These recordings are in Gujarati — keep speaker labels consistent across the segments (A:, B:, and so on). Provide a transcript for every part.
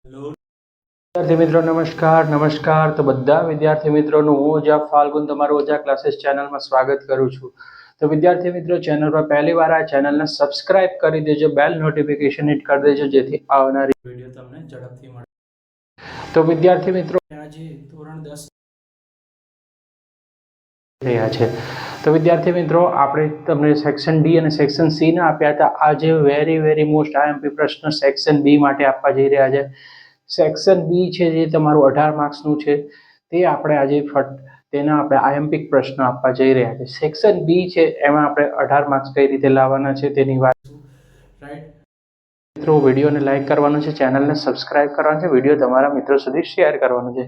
A: વિદ્યાર્થી મિત્રો નમસ્કાર. તો બધા વિદ્યાર્થી મિત્રોનું હું ઓજા ફાલ્ગુન તમારું ઓજા ક્લાસીસ ચેનલમાં સ્વાગત કરું છું. તો વિદ્યાર્થી મિત્રો ચેનલ પર પહેલી વાર આ ચેનલને સબસ્ક્રાઇબ કરી દેજો, બેલ નોટિફિકેશન હિટ કરી દેજો જેથી આવનારી વિડીયો તમને ઝડપથી મળે. તો વિદ્યાર્થી મિત્રો આજે ધોરણ 10 રહ્યા છે. તો વિદ્યાર્થી મિત્રો આપણે તમને સેક્શન ડી અને સેક્શન સી ના આપ્યા હતા. આજે વેરી મોસ્ટ આઈએમપી પ્રશ્ન સેક્શન બી માટે આપવા જઈ રહ્યા છે. સેક્શન બી છે જે તમારું 18 માર્ક્સનું છે, તે આપણે આજે તેના આપણે આઈએમપી પ્રશ્ન આપવા જઈ રહ્યા છે. સેક્શન બી છે એમાં આપણે 18 માર્ક્સ કઈ રીતે લાવવાના છે તેની વાત, રાઈટ મિત્રો. વિડીયોને લાઈક કરવાનો છે, ચેનલને સબસ્ક્રાઇબ કરવાનું છે, વિડીયો તમારા મિત્રો સુધી શેર કરવાનો છે.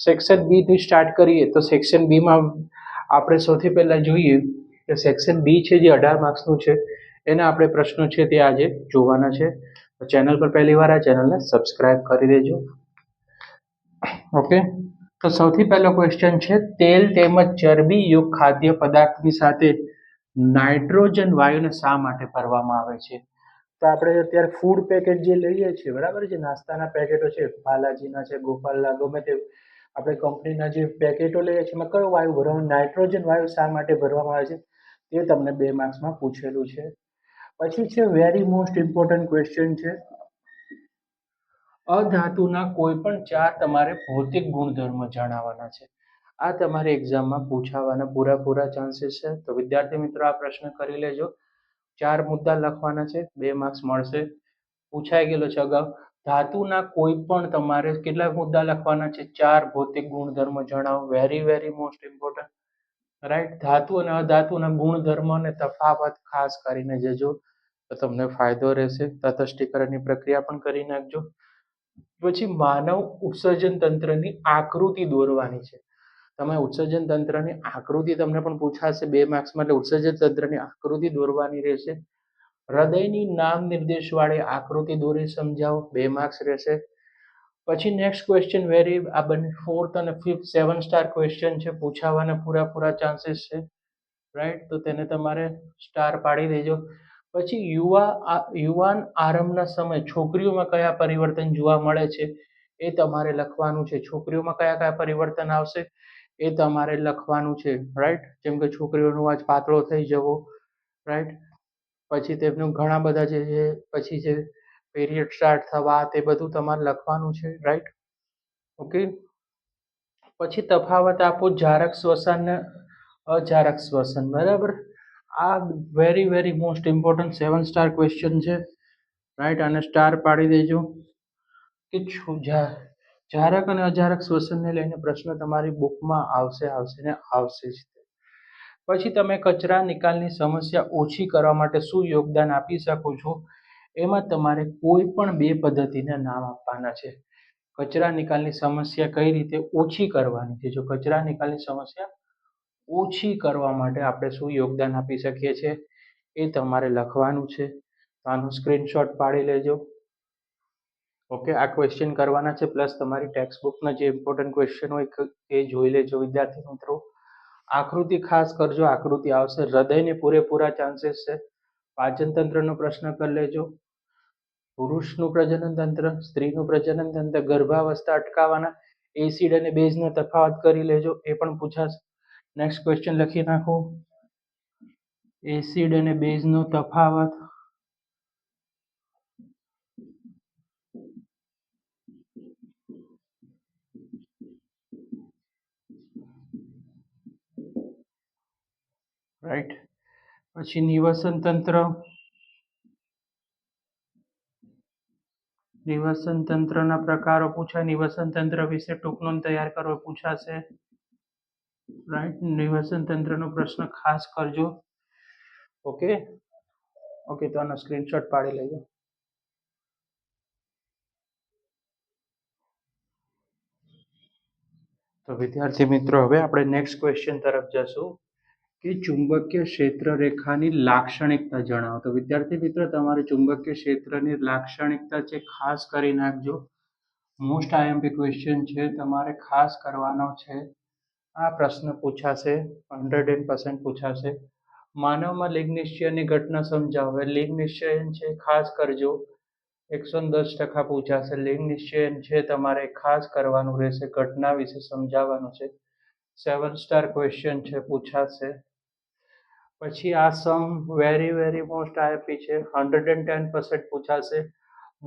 A: સેક્શન બી થી સ્ટાર્ટ કરીએ તો સેક્શન બી માં આપણે સૌથી પહેલા જોઈએ કે સેક્શન બી છે જે 18 માર્ક્સનું છે, એના આપણે પ્રશ્નો છે તે આજે જોવાના છે. તો ચેનલ પર પહેલી વાર આ ચેનલને સબસ્ક્રાઇબ કરી દેજો. ઓકે, તો સૌથી પહેલો ક્વેશ્ચન છે, તેલ તેમજ ચરબીયુક્ત ખાદ્ય પદાર્થની સાથે નાઇટ્રોજન વાયુને શા માટે ભરવામાં આવે છે? તો આપણે અત્યારે ફૂડ પેકેટ જે લઈએ છીએ, બરાબર છે, નાસ્તાના પેકેટો છે, બાલાજીના છે, ગોપાલના, ગમે તે આપણે કંપનીના જે પેકેટો લઈએ છીએ એમાં કયો વાયુ ભરવામાં, નાઇટ્રોજન વાયુ શા માટે ભરવામાં આવે છે તે તમને 2 માર્ક્સમાં પૂછેલું છે. પછી છે વેરી મોસ્ટ ઇમ્પોર્ટન્ટ ક્વેશ્ચન છે, અધાતુના કોઈ પણ 4 તમારે ભૌતિક ગુણધર્મ જણાવવાના છે. આ તમારે એક્ઝામમાં પૂછાવાના પૂરા ચાન્સીસ છે. તો વિદ્યાર્થી મિત્રો આ પ્રશ્ન કરી લેજો. 4 મુદ્દા લખવાના છે, 2 માર્ક્સ મળશે. પૂછાઈ ગયેલો છે અગાઉ. ધાતુના કોઈ પણ તમારે કેટલા મુદ્દા લખવાના છે? 4 ભૌતિક ગુણધર્મ જણાવો. Very most important, right. ધાતુ અને અધાતુના ગુણધર્મ અને તફાવત ખાસ કરીને જજો તો તમને ફાયદો રહેશે. તટસ્થીકરણની પ્રક્રિયા પણ કરી નાખજો. પછી માનવ ઉત્સર્જન તંત્રની આકૃતિ દોરવાની છે. તમે ઉત્સર્જન તંત્રની આકૃતિ તમને પણ પૂછાશે 2 માર્ક્સમાં, એટલે ઉત્સર્જન તંત્રની આકૃતિ દોરવાની રહેશે. હૃદયની નામ નિર્દેશ વાળી આકૃતિ દોરી સમજાવો, 2 માર્ક્સ રહેશે. પછી નેક્સ્ટ ક્વેશ્ચન વેરી આ બંને 4th અને 5th 7 સ્ટાર ક્વેશ્ચન છે, પૂછાવાના પૂરા ચાન્સીસ છે, રાઈટ. તો તેને તમારે સ્ટાર પાડી દેજો. પછી યુવાન આરંભના સમયે છોકરીઓમાં કયા પરિવર્તન જોવા મળે છે એ તમારે લખવાનું છે. છોકરીઓમાં કયા પરિવર્તન આવશે એ તમારે લખવાનું છે, રાઈટ. જેમ કે છોકરીઓનો અવાજ પાતળો થઈ જવો, રાઈટ. પછી તેમનું ઘણા બધા જે પછી જે પીરિયડ સ્ટાર્ટ થવા, તે બધું તમારે લખવાનું છે, રાઈટ. ઓકે, પછી તફાવત આપો જારક શ્વસન ને અજારક શ્વસન, બરાબર. આ very most important 7 star question છે, રાઈટ. આને સ્ટાર પાડી દેજો કે જારક અને અજારક શ્વસનને લઈને પ્રશ્ન તમારી બુકમાં આવશે જ. પછી તમે કચરા નિકાલની સમસ્યા ઓછી કરવા માટે શું યોગદાન આપી શકો છો? એમાં તમારે કોઈ પણ 2 પદ્ધતિના નામ આપવાના છે. કચરા નિકાલની સમસ્યા કઈ રીતે ઓછી કરવાની છે? જો કચરા નિકાલની સમસ્યા ઓછી કરવા માટે આપણે શું યોગદાન આપી શકીએ છીએ એ તમારે લખવાનું છે. આનો સ્ક્રીનશોટ પાડી લેજો. ઓકે, આ ક્વેશ્ચન કરવાના છે, પ્લસ તમારી ટેક્સ્ટ બુકના જે ઇમ્પોર્ટન્ટ ક્વેશ્ચન હોય એ જોઈ લેજો વિદ્યાર્થી મિત્રો. આકૃતિ ખાસ કરજો, આકૃતિ આવશે. હૃદયને પૂરેપૂરા ચાન્સીસ છે. પાચન તંત્રનો પ્રશ્ન કરી લેજો. પુરુષનું પ્રજનન તંત્ર, સ્ત્રીનું પ્રજનન તંત્ર, ગર્ભાવસ્થા અટકાવવાના એસિડ અને બેઝનો તફાવત કરી લેજો, એ પણ પૂછાશે. નેક્સ્ટ ક્વેશ્ચન લખી નાખો, એસિડ અને બેઝનો તફાવત. રાઈટ. પછી નિવસન તંત્રના પ્રકારો પૂછાય. નિવસન તંત્ર વિશે ટૂંક નોંધ તૈયાર કરો, પૂછાશે, રાઈટ. નિવસન તંત્રનો પ્રશ્ન ખાસ કરજો. ઓકે, તો આનો સ્ક્રીનશોટ પાડી લેજો. તો વિદ્યાર્થી મિત્રો હવે આપણે નેક્સ્ટ ક્વેશ્ચન તરફ જશું કે ચુંબકીય ક્ષેત્ર રેખાની લાક્ષણિકતા જણાવો. તો વિદ્યાર્થી મિત્રો તમારે ચુંબકીય ક્ષેત્રની લાક્ષણિકતા છે ખાસ કરી નાખજો. મોસ્ટ આઈએમપી ક્વેશ્ચન છે, તમારે ખાસ કરવાનો છે. આ પ્રશ્ન પૂછાશે, 100% પૂછાશે. માનવમાં લિંગ નિશ્ચયની ઘટના સમજાવો. લિંગ નિશ્ચયન છે ખાસ કરજો. 110% પૂછાશે. લિંગ નિશ્ચયન છે તમારે ખાસ કરવાનું રહેશે, ઘટના વિશે સમજાવવાનું છે. 7 સ્ટાર ક્વેશ્ચન છે, પૂછાશે. પછી આ સમ વેરી વેરી મોસ્ટ આઈએમપી છે, 110% પૂછાશે.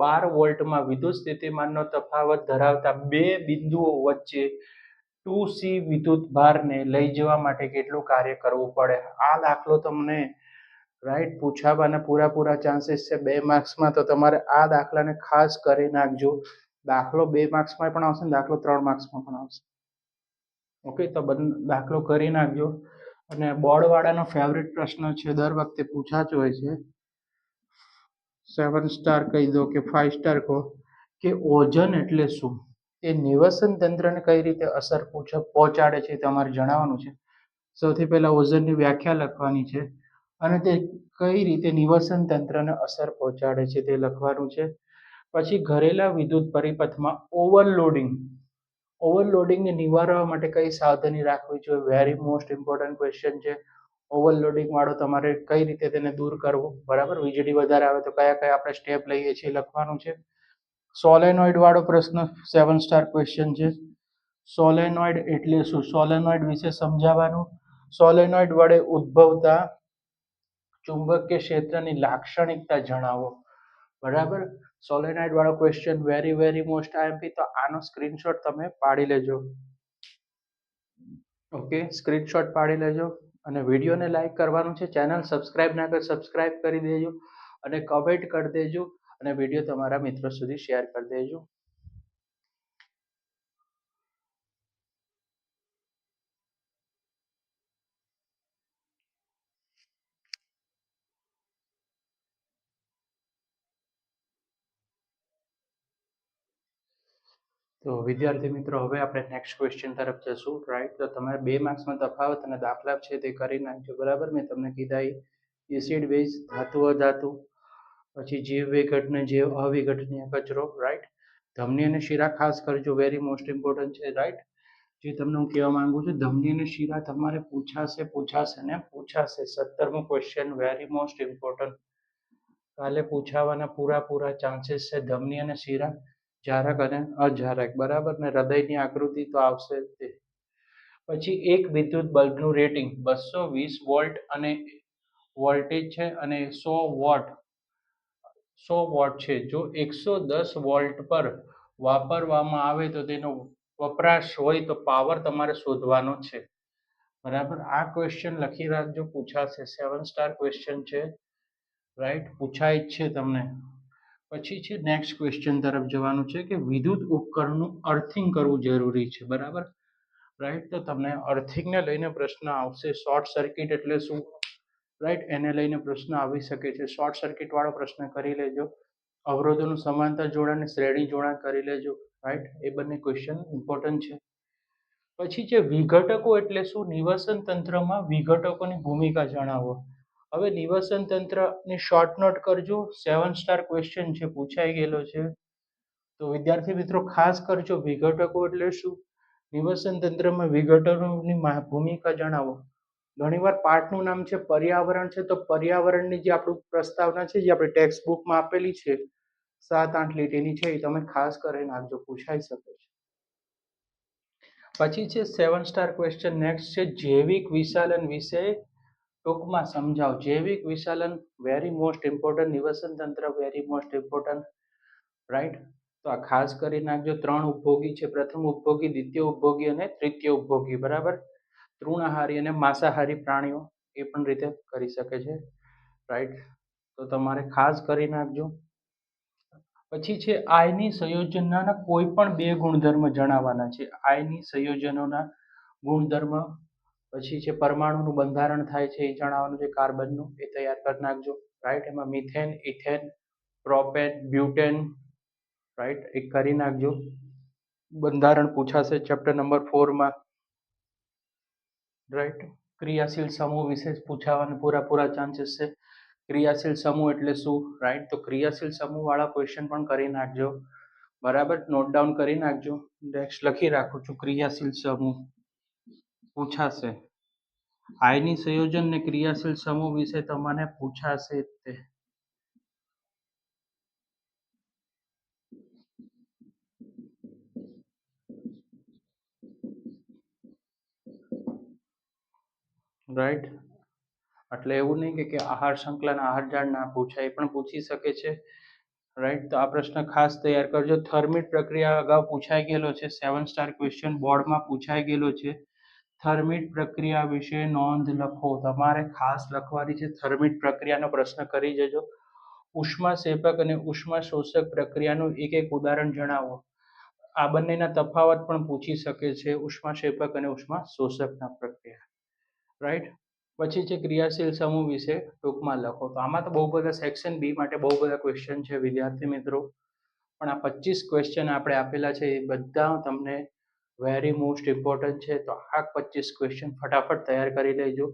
A: 12 વોલ્ટમાં વિદ્યુત સ્થિતિમાનનો તફાવત ધરાવતા બે બિંદુઓ વચ્ચે 2C વિદ્યુત ભારને લઈ જવા માટે કેટલું કાર્ય કરવું પડે. આ દાખલો તમને રાઈટ પૂછાવાના પૂરા ચાન્સીસ છે 2 માર્ક્સમાં. તો તમારે આ દાખલાને ખાસ કરી નાખજો. દાખલો 2 માર્ક્સમાં પણ આવશે ને દાખલો 3 માર્ક્સમાં પણ આવશે. ઓકે, તો દાખલો કરી નાખજો. અને બોર્ડવાળાનો ફેવરેટ પ્રશ્ન છે, દર વખતે પૂછાતો હોય છે. 7 સ્ટાર કહી દો કે 5 સ્ટાર કહો કે ઓઝોન એટલે શું, એ નિવસન તંત્રને કઈ રીતે અસર પહોંચાડે છે તમારે જણાવવાનું છે. સૌથી પહેલા ઓઝોનની વ્યાખ્યા લખવાની છે અને તે કઈ રીતે નિવસન તંત્રને અસર પહોંચાડે છે તે લખવાનું છે. પછી ઘરેલા વિદ્યુત પરિપથમાં ઓવરલોડિંગને નિવારવા માટે કઈ સાવધાની રાખવી જોઈએ. વેરી મોસ્ટ ઇમ્પોર્ટન્ટ ક્વેશ્ચન છે. ઓવરલોડિંગ વાળો તમારે કઈ રીતે તેને દૂર કરવું, બરાબર. વીજળી વધારે આવે તો કયા કયા આપણે સ્ટેપ લઈએ છીએ લખવાનું છે. સોલેનોઇડ વાળો પ્રશ્ન 7 સ્ટાર ક્વેશ્ચન છે. સોલેનોઇડ એટલે શું, સોલેનોઇડ વિશે સમજાવવાનું. સોલેનોઇડ વડે ઉદ્ભવતા ચુંબકીય ક્ષેત્રની લાક્ષણિકતા જણાવો, બરાબર. સોલેનોઇડ વાળો question very very most IMP. તો આનો સ્ક્રીનશોટ તમે પાડી લેજો. ઓકે, સ્ક્રીનશોટ પાડી લેજો અને વિડીયોને લાઈક કરવાનું છે. ચેનલ સબસ્ક્રાઇબ ના કરી સબસ્ક્રાઇબ કરી દેજો અને કમેન્ટ કરી દેજો અને વિડીયો તમારા મિત્રો સુધી શેર કરી દેજો. તો વિદ્યાર્થી મિત્રો, હવે આપણે નેક્સ્ટ ક્વેશ્ચન તરફ જશું. રાઈટ, તો તમારે 2 માર્ક્સમાં તફાવત અને દાખલા છે તે કરી નાખજો, બરાબર. મેં તમને કીધા એસિડ બેઝ, ધાતુ અધાતુ, પછી જીવ વિઘટન જીવ અવિઘટનીય કચરો. રાઈટ, ધમની અને શીરા ખાસ કરજો, વેરી મોસ્ટ ઇમ્પોર્ટન્ટ છે. રાઈટ, જે તમને હું કહેવા માંગુ છું, ધમની અને શીરા તમારે પૂછાશે ને પૂછાશે. 17મો ક્વેશ્ચન વેરી મોસ્ટ ઇમ્પોર્ટન્ટ, કાલે પૂછાવાના પૂરા ચાન્સીસ છે. ધમની અને શીરા, જારક અને અજારક, બરાબર. ને હૃદયની આકૃતિ તો આવશે જ તે. પછી એક વિદ્યુત બલ્બનું રેટિંગ 220 વોલ્ટ અને વોલ્ટેજ છે અને 100 વોટ છે. જો 110 વોલ્ટ પર વાપરવામાં આવે તો તેનો વપરાશ હોય તો પાવર તમારે શોધવાનો છે, બરાબર. આ ક્વેશ્ચન લખી રાખજો, પૂછાશે. 7 સ્ટાર ક્વેશ્ચન છે. રાઈટ, પૂછાય જ છે તમને. પછી છે નેક્સ્ટ ક્વેશ્ચન તરફ જવાનું છે કે વિદ્યુત ઉપકરણનું અર્થિંગ કરવું જરૂરી છે, બરાબર. રાઈટ, તો તમને અર્થિંગને લઈને પ્રશ્ન આવશે. શોર્ટ સર્કિટ એટલે શું, રાઈટ, એને લઈને પ્રશ્ન આવી શકે છે. શોર્ટ સર્કિટ વાળો પ્રશ્ન કરી લેજો. અવરોધોનું સમાંતર જોડાણ, શ્રેણી જોડાણ કરી લેજો. રાઈટ, એ બંને ક્વેશ્ચન ઇમ્પોર્ટન્ટ છે. પછી છે વિઘટકો એટલે શું, નિવસન તંત્રમાં વિઘટકોની ભૂમિકા જણાવો. હવે નિવસન તંત્રની શોર્ટ નોટ કરજો. 7 સ્ટાર ક્વેશ્ચન છે, પૂછાઈ ગયેલો છે. તો વિદ્યાર્થી મિત્રો ખાસ કરજો, વિઘટકો એટલે શું, નિવસન તંત્રમાં વિઘટકોની ભૂમિકા જણાવો. ઘણીવાર પાઠનું નામ છે પર્યાવરણ છે, તો પર્યાવરણની જે આપણું પ્રસ્તાવના છે, જે આપણે ટેક્સ્ટ બુકમાં આપેલી છે 7-8 લીટીની છે, એ તમે ખાસ કરી નાખજો, પૂછાઈ શકે છે. પછી છે 7 સ્ટાર ક્વેશ્ચન નેક્સ્ટ છે જૈવિક વિશાલન વિશે ટૂંકમાં સમજાવો. જૈવિક વિશાલન વેરી મોસ્ટ ઇમ્પોર્ટન્ટ, નિવસન તંત્ર વેરી મોસ્ટ ઇમ્પોર્ટન્ટ. રાઈટ, તો આ ખાસ કરી નાખજો. 3 ઉપભોગી છે, પ્રથમ ઉપભોગી, દ્વિતીય ઉપભોગી અને તૃતીય ઉપભોગી, બરાબર. તૃણાહારી અને માંસાહારી પ્રાણીઓ એ પણ રીતે કરી શકે છે. રાઈટ, તો તમારે ખાસ કરી નાખજો. પછી છે આયની સંયોજનના કોઈ પણ 2 ગુણધર્મ જણાવવાના છે. આયની સંયોજનોના ગુણધર્મ. પછી છે પરમાણુનું બંધારણ થાય છે એ જણાવવાનું છે, કાર્બનનું, એ તૈયાર કરી નાખજો. રાઈટ, એમાં methane, ethane, propane, butane. Right, એ કરી નાખજો. બંધારણ પૂછાશે ચેપ્ટર નંબર 4માં. રાઈટ, ક્રિયાશીલ સમૂહ વિશે પૂછાવાના પૂરા ચાન્સીસ છે. ક્રિયાશીલ સમૂહ એટલે શું, રાઈટ, તો ક્રિયાશીલ સમૂહ વાળા ક્વેશ્ચન પણ કરી નાખજો, બરાબર. નોટ ડાઉન કરી નાખજો. નેક્સ્ટ લખી રાખું છું, ક્રિયાશીલ સમૂહ પૂછાશે. આયની સંયોજન ને ક્રિયાશીલ સમૂહ વિશે તમને પૂછાશે તે. રાઈટ. એટલે એવું નહીં કે આહાર શૃંખલા અને આહાર જાળ ના પૂછાય, એ પણ પૂછી શકે છે. રાઈટ, તો આ પ્રશ્ન ખાસ તૈયાર કરજો. થર્મિટ પ્રક્રિયા અગાઉ પૂછાઈ ગયેલો છે, 7 સ્ટાર ક્વેશ્ચન બોર્ડમાં પૂછાઈ ગયેલો છે. થર્મિટ પ્રક્રિયા વિશે નોંધ લખો, તમારે ખાસ લખવાની છે. થર્મિટ પ્રક્રિયાનો પ્રશ્ન કરી જજો. ઉષ્માક્ષેપક અને ઉષ્માશોષક પ્રક્રિયાનું એક એક ઉદાહરણ જણાવો. આ બંનેના તફાવત પણ પૂછી શકે છે, ઉષ્માક્ષેપક અને ઉષ્માશોષકના પ્રક્રિયા. રાઈટ. પછી છે ક્રિયાશીલ સમૂહ વિશે ટૂંકમાં લખો. તો આમાં તો બહુ બધા સેક્શન બી માટે બહુ બધા ક્વેશ્ચન છે વિદ્યાર્થી મિત્રો, પણ આ 25 ક્વેશ્ચન આપણે આપેલા છે એ બધા તમને વેરી મોસ્ટ ઇમ્પોર્ટન્ટ છે. તો આ 25 ક્વેશ્ચન ફટાફટ તૈયાર કરી લેજો.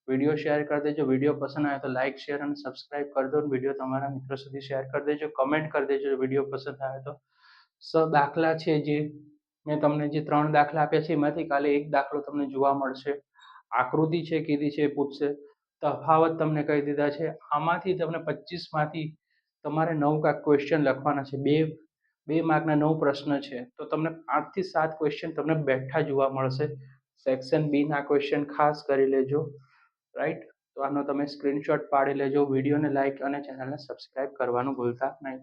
A: વિડીયો શેર કરી દેજો. વિડીયો પસંદ આવે તો લાઇક શેર અને સબસ્ક્રાઇબ કરી દો. વિડીયો તમારા મિત્રો સુધી શેર કરી દેજો. કમેન્ટ કરી દેજો વિડીયો પસંદ આવે તો. દાખલા છે જે મેં તમને જે 3 દાખલા આપ્યા છે એમાંથી કાલે એક દાખલો તમને જોવા મળશે. આકૃતિ છે કીધી છે એ પૂછશે. તફાવત તમને કહી દીધા છે. આમાંથી તમને 25માંથી તમારે 9 ક્વેશ્ચન લખવાના છે. બે માર્કના 9 પ્રશ્ન છે, તો તમને 5 થી 7 ક્વેશ્ચન તમને બેઠા જોવા મળશે. સેક્શન બી ના ક્વેશ્ચન ખાસ કરી લેજો. રાઈટ. તો આનો તમે સ્ક્રીનશોટ પાડી લેજો. વિડીયોને લાઇક અને ચેનલને સબસ્ક્રાઇબ કરવાનું ભૂલતા નહીં.